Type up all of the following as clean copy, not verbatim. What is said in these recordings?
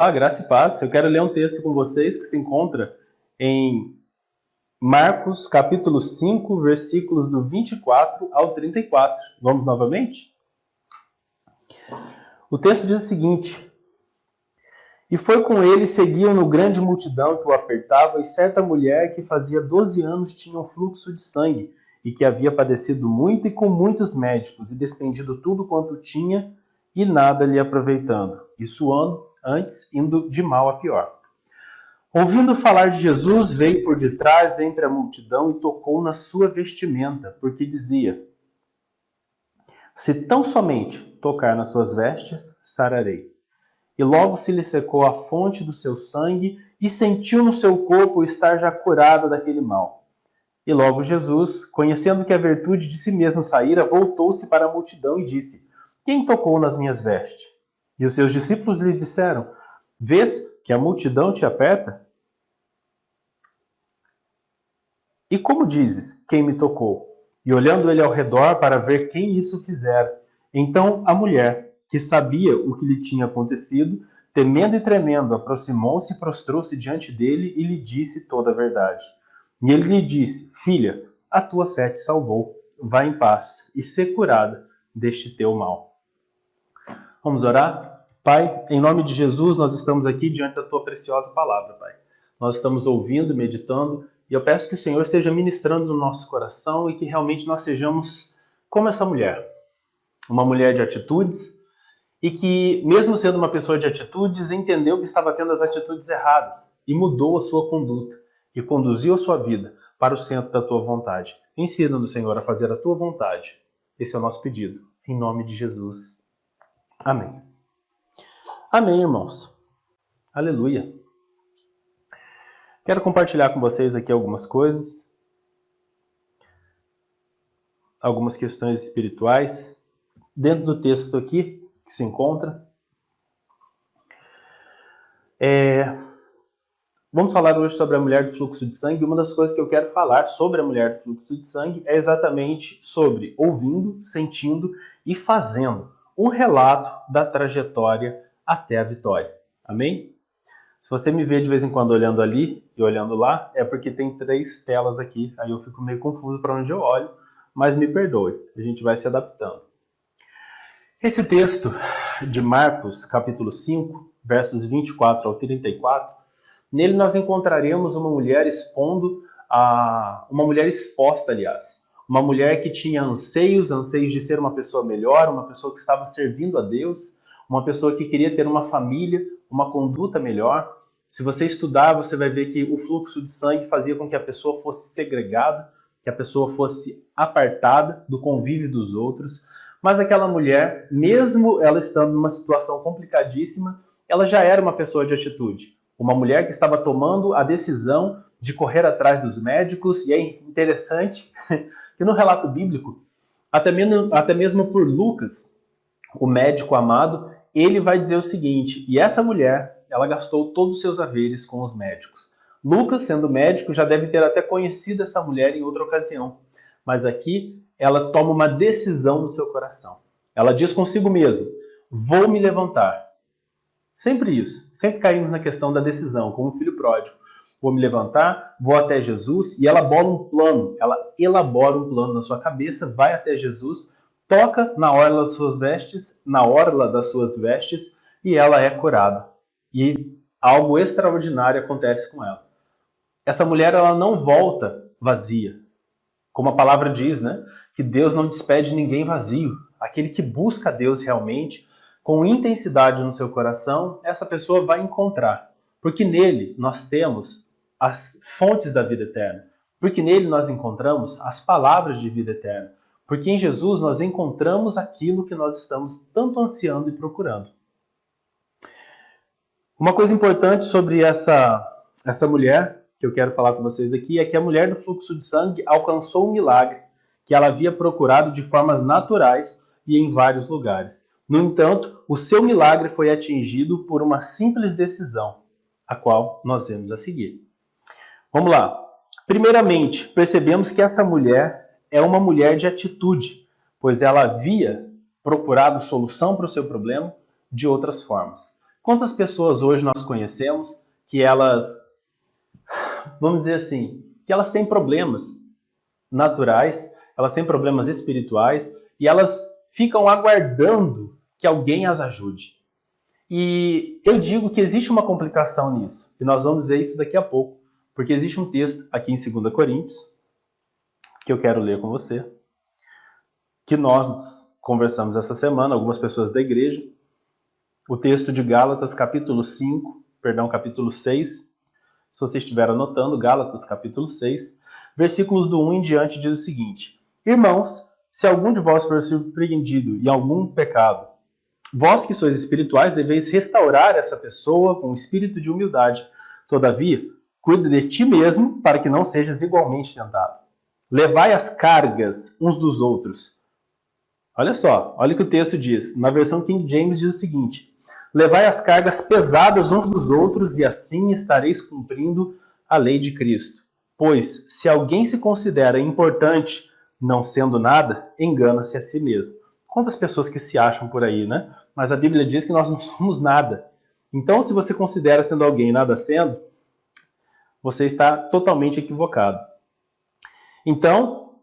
Graça e paz. Eu quero ler um texto com vocês que se encontra em Marcos, capítulo 5, versículos do 24 ao 34. Vamos novamente? O texto diz o seguinte: E foi com ele, seguiam-no grande multidão que o apertava, e certa mulher que fazia 12 anos tinha um fluxo de sangue, e que havia padecido muito e com muitos médicos, e despendido tudo quanto tinha, e nada lhe aproveitando, e suando, antes indo de mal a pior. Ouvindo falar de Jesus, veio por detrás entre a multidão e tocou na sua vestimenta, porque dizia: Se tão somente tocar nas suas vestes, sararei. E logo se lhe secou a fonte do seu sangue e sentiu no seu corpo estar já curada daquele mal. E logo Jesus, conhecendo que a virtude de si mesmo saíra, voltou-se para a multidão e disse: Quem tocou nas minhas vestes? E os seus discípulos lhe disseram: Vês que a multidão te aperta? E como dizes, quem me tocou? E olhando ele ao redor para ver quem isso fizera. Então a mulher, que sabia o que lhe tinha acontecido, temendo e tremendo, aproximou-se e prostrou-se diante dele e lhe disse toda a verdade. E ele lhe disse: Filha, a tua fé te salvou. Vá em paz e ser curada deste teu mal. Vamos orar? Pai, em nome de Jesus, nós estamos aqui diante da tua preciosa palavra, Pai. Nós estamos ouvindo, meditando, e eu peço que o Senhor esteja ministrando no nosso coração e que realmente nós sejamos como essa mulher, uma mulher de atitudes, e que, mesmo sendo uma pessoa de atitudes, entendeu que estava tendo as atitudes erradas e mudou a sua conduta e conduziu a sua vida para o centro da tua vontade. Ensina-nos, Senhor, a fazer a tua vontade. Esse é o nosso pedido. Em nome de Jesus. Amém. Amém, irmãos. Aleluia. Quero compartilhar com vocês aqui algumas coisas, algumas questões espirituais, dentro do texto aqui que se encontra. Vamos falar hoje sobre a mulher do fluxo de sangue. Uma das coisas que eu quero falar sobre a mulher do fluxo de sangue é exatamente sobre ouvindo, sentindo e fazendo um relato da trajetória até a vitória. Amém? Se você me vê de vez em quando olhando ali e olhando lá, é porque tem 3 telas aqui, aí eu fico meio confuso para onde eu olho, mas me perdoe, a gente vai se adaptando. Esse texto de Marcos, capítulo 5, versos 24 ao 34, nele nós encontraremos uma mulher uma mulher exposta, aliás, uma mulher que tinha anseios de ser uma pessoa melhor, uma pessoa que estava servindo a Deus, uma pessoa que queria ter uma família, uma conduta melhor. Se você estudar, você vai ver que o fluxo de sangue fazia com que a pessoa fosse segregada, que a pessoa fosse apartada do convívio dos outros. Mas aquela mulher, mesmo ela estando numa situação complicadíssima, ela já era uma pessoa de atitude. Uma mulher que estava tomando a decisão de correr atrás dos médicos. E é interessante que no relato bíblico, até mesmo por Lucas, o médico amado, ele vai dizer o seguinte: e essa mulher, ela gastou todos os seus haveres com os médicos. Lucas, sendo médico, já deve ter até conhecido essa mulher em outra ocasião. Mas aqui, ela toma uma decisão no seu coração. Ela diz consigo mesma: vou me levantar. Sempre isso. Sempre caímos na questão da decisão, como o filho pródigo. Vou me levantar, vou até Jesus, e ela elabora um plano na sua cabeça, vai até Jesus, toca na orla das suas vestes, e ela é curada. E algo extraordinário acontece com ela. Essa mulher, ela não volta vazia. Como a palavra diz, né? Que Deus não despede ninguém vazio. Aquele que busca Deus realmente, com intensidade no seu coração, essa pessoa vai encontrar. Porque nele nós temos as fontes da vida eterna. Porque nele nós encontramos as palavras de vida eterna. Porque em Jesus nós encontramos aquilo que nós estamos tanto ansiando e procurando. Uma coisa importante sobre essa mulher que eu quero falar com vocês aqui é que a mulher do fluxo de sangue alcançou um milagre que ela havia procurado de formas naturais e em vários lugares. No entanto, o seu milagre foi atingido por uma simples decisão, a qual nós vemos a seguir. Vamos lá. Primeiramente, percebemos que essa mulher é uma mulher de atitude, pois ela havia procurado solução para o seu problema de outras formas. Quantas pessoas hoje nós conhecemos que elas, vamos dizer assim, que elas têm problemas naturais, elas têm problemas espirituais e elas ficam aguardando que alguém as ajude. E eu digo que existe uma complicação nisso, e nós vamos ver isso daqui a pouco, porque existe um texto aqui em 2 Coríntios, que eu quero ler com você, que nós conversamos essa semana, algumas pessoas da igreja, o texto de Gálatas, capítulo 6, se você estiver anotando, Gálatas, capítulo 6, versículos do 1 em diante diz o seguinte: Irmãos, se algum de vós for surpreendido em algum pecado, vós que sois espirituais deveis restaurar essa pessoa com espírito de humildade. Todavia, cuida de ti mesmo, para que não sejas igualmente tentado. Levai as cargas uns dos outros. Olha só, olha o que o texto diz. Na versão King James diz o seguinte: Levai as cargas pesadas uns dos outros, e assim estareis cumprindo a lei de Cristo. Pois, se alguém se considera importante, não sendo nada, engana-se a si mesmo. Quantas pessoas que se acham por aí, né? Mas a Bíblia diz que nós não somos nada. Então, se você considera sendo alguém nada sendo, você está totalmente equivocado. Então,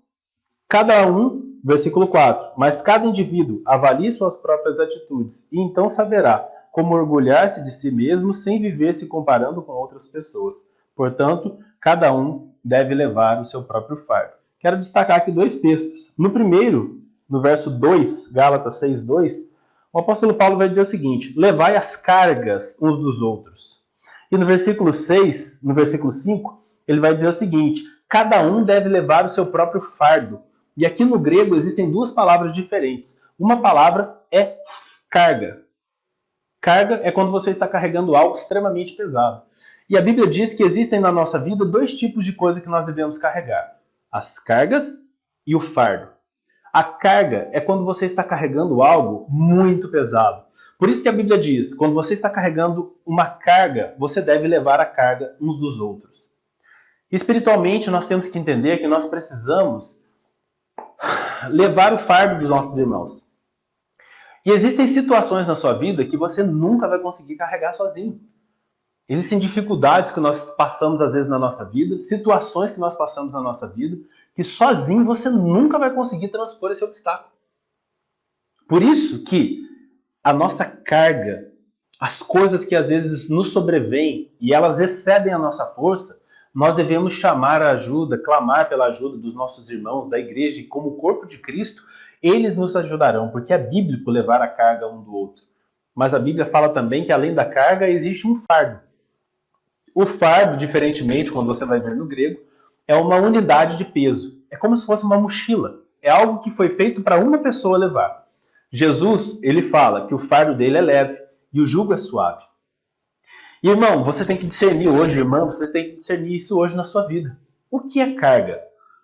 cada um, versículo 4, mas cada indivíduo avalie suas próprias atitudes e então saberá como orgulhar-se de si mesmo sem viver se comparando com outras pessoas. Portanto, cada um deve levar o seu próprio fardo. Quero destacar aqui dois textos. No primeiro, no verso 2, Gálatas 6:2, o apóstolo Paulo vai dizer o seguinte: levai as cargas uns dos outros. E no versículo 6, no versículo 5, ele vai dizer o seguinte: cada um deve levar o seu próprio fardo. E aqui no grego existem duas palavras diferentes. Uma palavra é carga. Carga é quando você está carregando algo extremamente pesado. E a Bíblia diz que existem na nossa vida dois tipos de coisa que nós devemos carregar: as cargas e o fardo. A carga é quando você está carregando algo muito pesado. Por isso que a Bíblia diz, quando você está carregando uma carga, você deve levar a carga uns dos outros. Espiritualmente, nós temos que entender que nós precisamos levar o fardo dos nossos irmãos. E existem situações na sua vida que você nunca vai conseguir carregar sozinho. Existem dificuldades que nós passamos às vezes na nossa vida, situações que nós passamos na nossa vida, que sozinho você nunca vai conseguir transpor esse obstáculo. Por isso que a nossa carga, as coisas que às vezes nos sobrevêm e elas excedem a nossa força, nós devemos chamar a ajuda, clamar pela ajuda dos nossos irmãos da igreja, e como corpo de Cristo, eles nos ajudarão, porque é bíblico levar a carga um do outro. Mas a Bíblia fala também que além da carga existe um fardo. O fardo, diferentemente, quando você vai ver no grego, é uma unidade de peso. É como se fosse uma mochila. É algo que foi feito para uma pessoa levar. Jesus, ele fala que o fardo dele é leve e o jugo é suave. E, irmão, você tem que discernir hoje, irmão, você tem que discernir isso hoje na sua vida. O que é carga?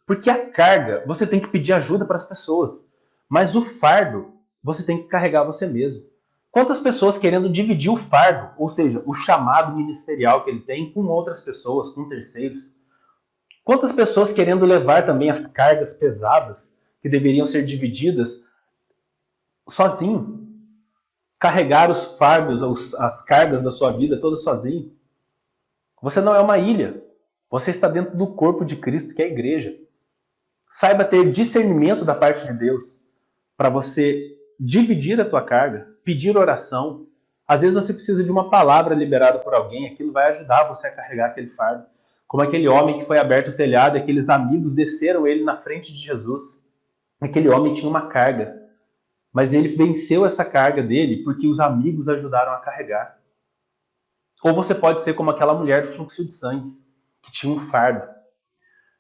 Porque a carga, você tem que pedir ajuda para as pessoas. Mas o fardo, você tem que carregar você mesmo. Quantas pessoas querendo dividir o fardo, ou seja, o chamado ministerial que ele tem, com outras pessoas, com terceiros? Quantas pessoas querendo levar também as cargas pesadas, que deveriam ser divididas, sozinho? Carregar os fardos, as cargas da sua vida toda sozinho? Você não é uma ilha. Você está dentro do corpo de Cristo, que é a igreja. Saiba ter discernimento da parte de Deus para você dividir a tua carga, pedir oração. Às vezes você precisa de uma palavra liberada por alguém, aquilo vai ajudar você a carregar aquele fardo. Como aquele homem que foi aberto o telhado, e aqueles amigos desceram ele na frente de Jesus. Aquele homem tinha uma carga, mas ele venceu essa carga dele porque os amigos ajudaram a carregar. Ou você pode ser como aquela mulher do fluxo de sangue, que tinha um fardo.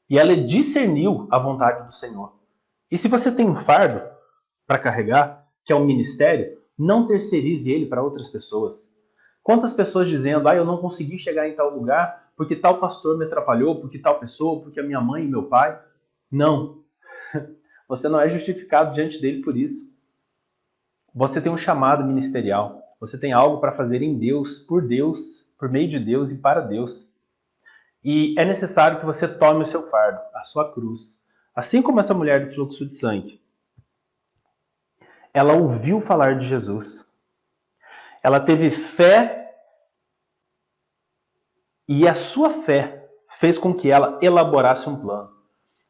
E ela discerniu a vontade do Senhor. E se você tem um fardo para carregar, que é um ministério, não terceirize ele para outras pessoas. Quantas pessoas dizendo, eu não consegui chegar em tal lugar porque tal pastor me atrapalhou, porque tal pessoa, porque a minha mãe e meu pai. Não. Você não é justificado diante dele por isso. Você tem um chamado ministerial. Você tem algo para fazer em Deus, por meio de Deus e para Deus. E é necessário que você tome o seu fardo, a sua cruz. Assim como essa mulher do fluxo de sangue. Ela ouviu falar de Jesus. Ela teve fé e a sua fé fez com que ela elaborasse um plano.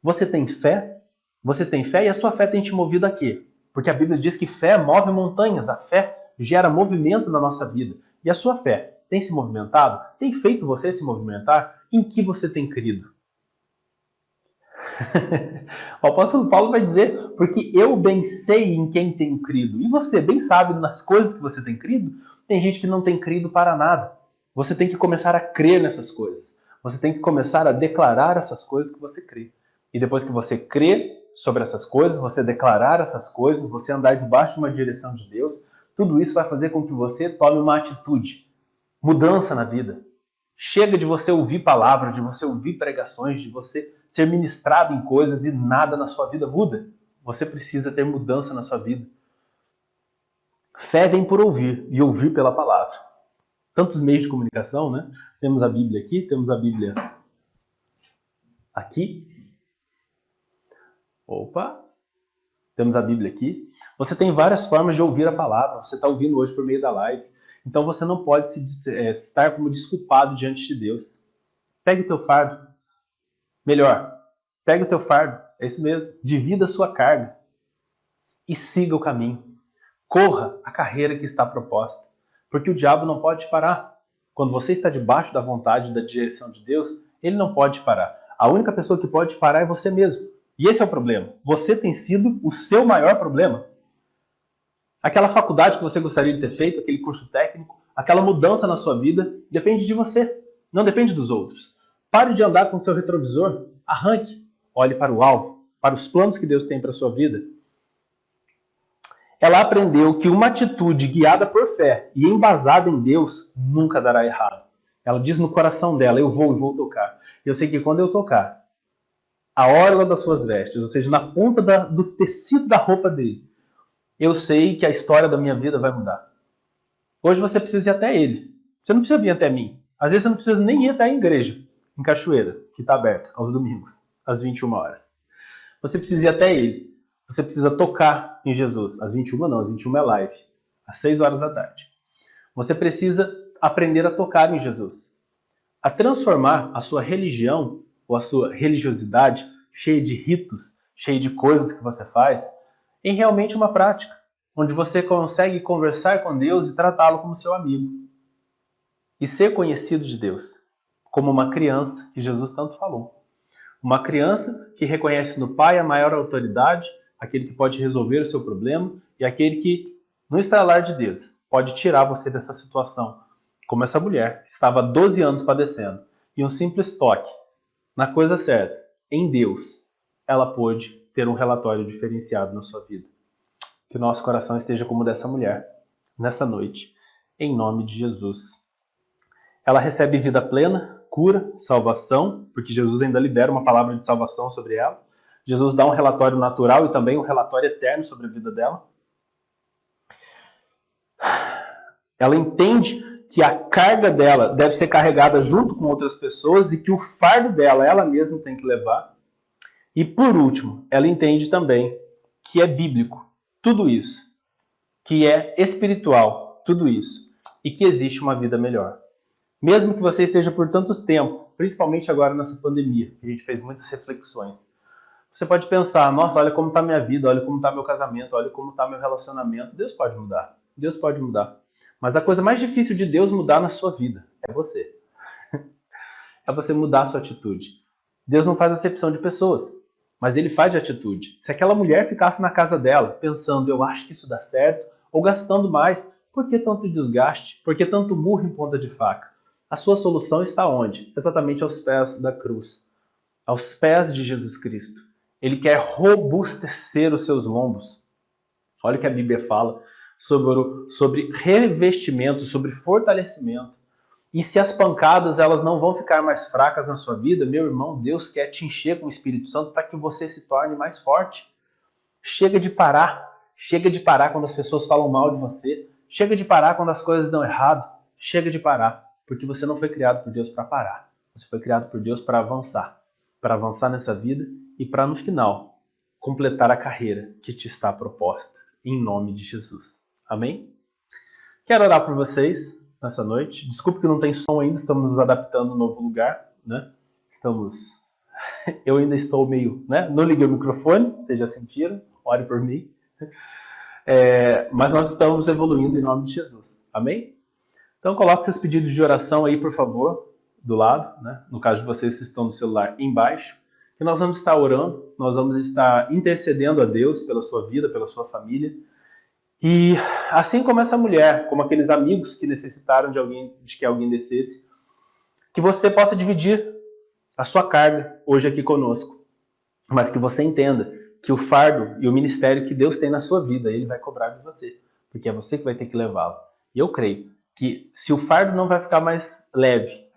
Você tem fé? Você tem fé e a sua fé tem te movido a quê? Porque a Bíblia diz que fé move montanhas, a fé gera movimento na nossa vida. E a sua fé tem se movimentado? Tem feito você se movimentar? Em que você tem crido? O apóstolo Paulo vai dizer, porque eu bem sei em quem tenho crido. E você bem sabe nas coisas que você tem crido? Tem gente que não tem crido para nada. Você tem que começar a crer nessas coisas. Você tem que começar a declarar essas coisas que você crê. E depois que você crê sobre essas coisas, você declarar essas coisas, você andar debaixo de uma direção de Deus, tudo isso vai fazer com que você tome uma atitude, mudança na vida. Chega de você ouvir palavras, de você ouvir pregações, de você ser ministrado em coisas e nada na sua vida muda. Você precisa ter mudança na sua vida. Fé vem por ouvir e ouvir pela palavra. Tantos meios de comunicação, né? Temos a Bíblia aqui, temos a Bíblia aqui. Opa! Temos a Bíblia aqui. Você tem várias formas de ouvir a palavra. Você está ouvindo hoje por meio da live. Então você não pode estar como desculpado diante de Deus. Pegue o teu fardo. Melhor, pegue o teu fardo. É isso mesmo. Divida a sua carga. E siga o caminho. Corra a carreira que está proposta. Porque o diabo não pode parar. Quando você está debaixo da vontade e da direção de Deus, ele não pode parar. A única pessoa que pode parar é você mesmo. E esse é o problema. Você tem sido o seu maior problema. Aquela faculdade que você gostaria de ter feito, aquele curso técnico, aquela mudança na sua vida, depende de você, não depende dos outros. Pare de andar com o seu retrovisor, arranque, olhe para o alvo, para os planos que Deus tem para a sua vida. Ela aprendeu que uma atitude guiada por fé e embasada em Deus nunca dará errado. Ela diz no coração dela, eu vou tocar. Eu sei que quando eu tocar, a orla das suas vestes, ou seja, na ponta do tecido da roupa dele, eu sei que a história da minha vida vai mudar. Hoje você precisa ir até ele. Você não precisa vir até mim. Às vezes você não precisa nem ir até a igreja, em Cachoeira, que está aberta aos domingos, às 21 horas. Você precisa ir até ele. Você precisa tocar em Jesus. Às 21 não, às 21 é live. Às 6 horas da tarde. Você precisa aprender a tocar em Jesus. A transformar a sua religião ou a sua religiosidade, cheia de ritos, cheia de coisas que você faz, em realmente uma prática, onde você consegue conversar com Deus e tratá-lo como seu amigo. E ser conhecido de Deus, como uma criança que Jesus tanto falou. Uma criança que reconhece no Pai a maior autoridade, aquele que pode resolver o seu problema e aquele que, no estralar de dedos, pode tirar você dessa situação. Como essa mulher, que estava há 12 anos padecendo, e um simples toque na coisa certa, em Deus, ela pôde ter um relatório diferenciado na sua vida. Que o nosso coração esteja como o dessa mulher, nessa noite, em nome de Jesus. Ela recebe vida plena, cura, salvação, porque Jesus ainda libera uma palavra de salvação sobre ela. Jesus dá um relatório natural e também um relatório eterno sobre a vida dela. Ela entende que a carga dela deve ser carregada junto com outras pessoas e que o fardo dela, ela mesma tem que levar. E por último, ela entende também que é bíblico tudo isso, que é espiritual tudo isso e que existe uma vida melhor. Mesmo que você esteja por tanto tempo, principalmente agora nessa pandemia, que a gente fez muitas reflexões, você pode pensar, nossa, olha como está minha vida, olha como está meu casamento, olha como está meu relacionamento. Deus pode mudar. Deus pode mudar. Mas a coisa mais difícil de Deus mudar na sua vida é você. É você mudar a sua atitude. Deus não faz acepção de pessoas, mas ele faz de atitude. Se aquela mulher ficasse na casa dela, pensando, eu acho que isso dá certo, ou gastando mais, por que tanto desgaste? Por que tanto murro em ponta de faca? A sua solução está onde? Exatamente aos pés da cruz. Aos pés de Jesus Cristo. Ele quer robustecer os seus lombos. Olha o que a Bíblia fala sobre revestimento, sobre fortalecimento. E se as pancadas elas não vão ficar mais fracas na sua vida, meu irmão, Deus quer te encher com o Espírito Santo para que você se torne mais forte. Chega de parar. Chega de parar quando as pessoas falam mal de você. Chega de parar quando as coisas dão errado. Chega de parar, porque você não foi criado por Deus para parar. Você foi criado por Deus para avançar nessa vida e para, no final, completar a carreira que te está proposta, em nome de Jesus. Amém? Quero orar por vocês nessa noite. Desculpe que não tem som ainda, estamos nos adaptando no novo lugar, né? Eu ainda estou meio, né? Não liguei o microfone, vocês já sentiram, ore por mim. Mas nós estamos evoluindo em nome de Jesus. Amém? Então coloque seus pedidos de oração aí, por favor, do lado, né? No caso de vocês que estão no celular, embaixo, que nós vamos estar orando, nós vamos estar intercedendo a Deus pela sua vida, pela sua família. E assim como essa mulher, como aqueles amigos que necessitaram de que alguém descesse, que você possa dividir a sua carga hoje aqui conosco, mas que você entenda que o fardo e o ministério que Deus tem na sua vida, Ele vai cobrar de você, porque é você que vai ter que levá-lo. E eu creio que se o fardo não vai ficar mais leve,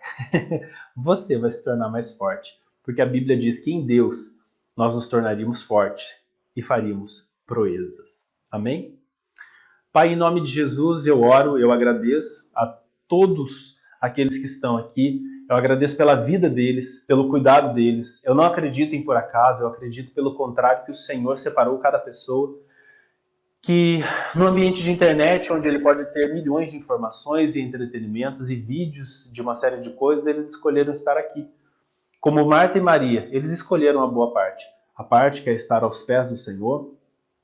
você vai se tornar mais forte, porque a Bíblia diz que em Deus nós nos tornaríamos fortes e faríamos proezas. Amém? Pai, em nome de Jesus, eu oro, eu agradeço a todos aqueles que estão aqui. Eu agradeço pela vida deles, pelo cuidado deles. Eu não acredito em por acaso, eu acredito pelo contrário que o Senhor separou cada pessoa, que no ambiente de internet, onde ele pode ter milhões de informações e entretenimentos e vídeos de uma série de coisas, eles escolheram estar aqui. Como Marta e Maria, eles escolheram a boa parte. A parte que é estar aos pés do Senhor,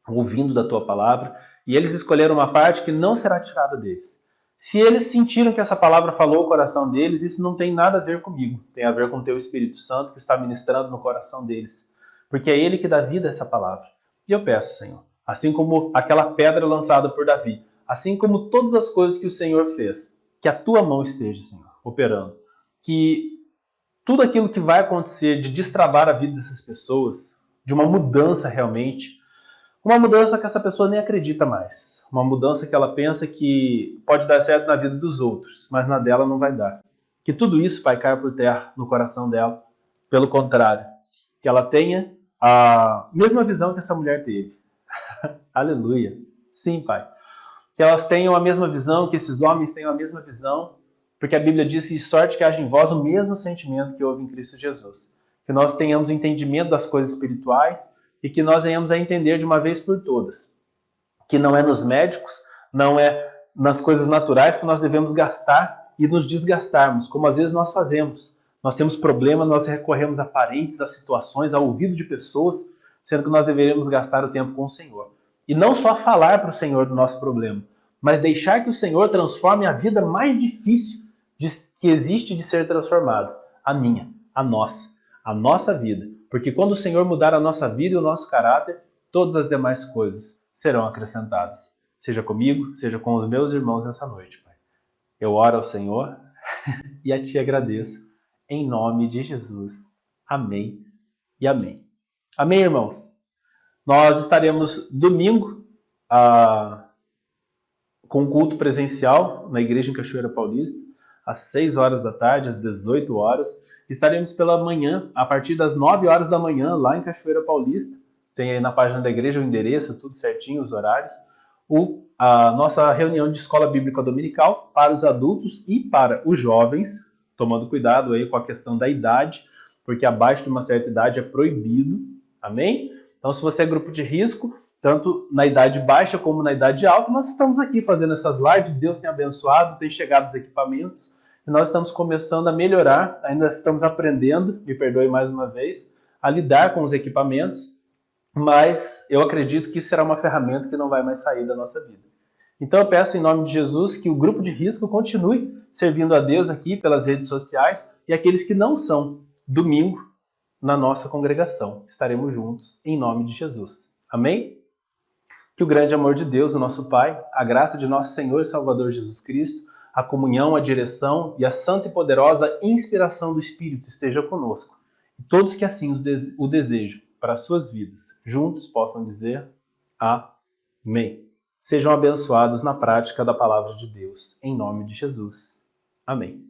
ouvindo da tua palavra, e eles escolheram uma parte que não será tirada deles. Se eles sentiram que essa palavra falou o coração deles, isso não tem nada a ver comigo. Tem a ver com o teu Espírito Santo que está ministrando no coração deles. Porque é ele que dá vida a essa palavra. E eu peço, Senhor, assim como aquela pedra lançada por Davi, assim como todas as coisas que o Senhor fez, que a tua mão esteja, Senhor, operando. Que tudo aquilo que vai acontecer de destravar a vida dessas pessoas, de uma mudança realmente, uma mudança que essa pessoa nem acredita mais. Uma mudança que ela pensa que pode dar certo na vida dos outros, mas na dela não vai dar. Que tudo isso, Pai, caia por terra no coração dela. Pelo contrário, que ela tenha a mesma visão que essa mulher teve. Aleluia. Sim, Pai. Que elas tenham a mesma visão, que esses homens tenham a mesma visão, porque a Bíblia diz: "E sorte que haja em vós o mesmo sentimento que houve em Cristo Jesus." Que nós tenhamos entendimento das coisas espirituais e que nós venhamos a entender de uma vez por todas que não é nos médicos, não é nas coisas naturais que nós devemos gastar e nos desgastarmos, como às vezes nós fazemos. Nós temos problemas, nós recorremos a parentes, a situações, a ouvido de pessoas, sendo que nós deveríamos gastar o tempo com o Senhor. E não só falar para o Senhor do nosso problema, mas deixar que o Senhor transforme a vida mais difícil que existe de ser transformada. A minha, a nossa vida. Porque quando o Senhor mudar a nossa vida e o nosso caráter, todas as demais coisas serão acrescentadas. Seja comigo, seja com os meus irmãos nessa noite, Pai. Eu oro ao Senhor e a Ti agradeço, em nome de Jesus. Amém e amém. Amém, irmãos? Nós estaremos domingo com culto presencial na igreja em Cachoeira Paulista, às 6 horas da tarde, às 18 horas. Estaremos pela manhã, a partir das 9 horas da manhã, lá em Cachoeira Paulista. Tem aí na página da igreja o endereço, tudo certinho, os horários. A nossa reunião de escola bíblica dominical para os adultos e para os jovens, tomando cuidado aí com a questão da idade, porque abaixo de uma certa idade é proibido. Amém? Então, se você é grupo de risco, tanto na idade baixa como na idade alta, nós estamos aqui fazendo essas lives. Deus tem abençoado, tem chegado os equipamentos, e nós estamos começando a melhorar, ainda estamos aprendendo, me perdoe mais uma vez, a lidar com os equipamentos, mas eu acredito que isso será uma ferramenta que não vai mais sair da nossa vida. Então eu peço em nome de Jesus que o grupo de risco continue servindo a Deus aqui pelas redes sociais, e aqueles que não são, domingo, na nossa congregação. Estaremos juntos em nome de Jesus. Amém? Que o grande amor de Deus, o nosso Pai, a graça de nosso Senhor e Salvador Jesus Cristo, a comunhão, a direção e a santa e poderosa inspiração do Espírito esteja conosco. E todos que assim o desejam para as suas vidas, juntos possam dizer amém. Sejam abençoados na prática da palavra de Deus, em nome de Jesus. Amém.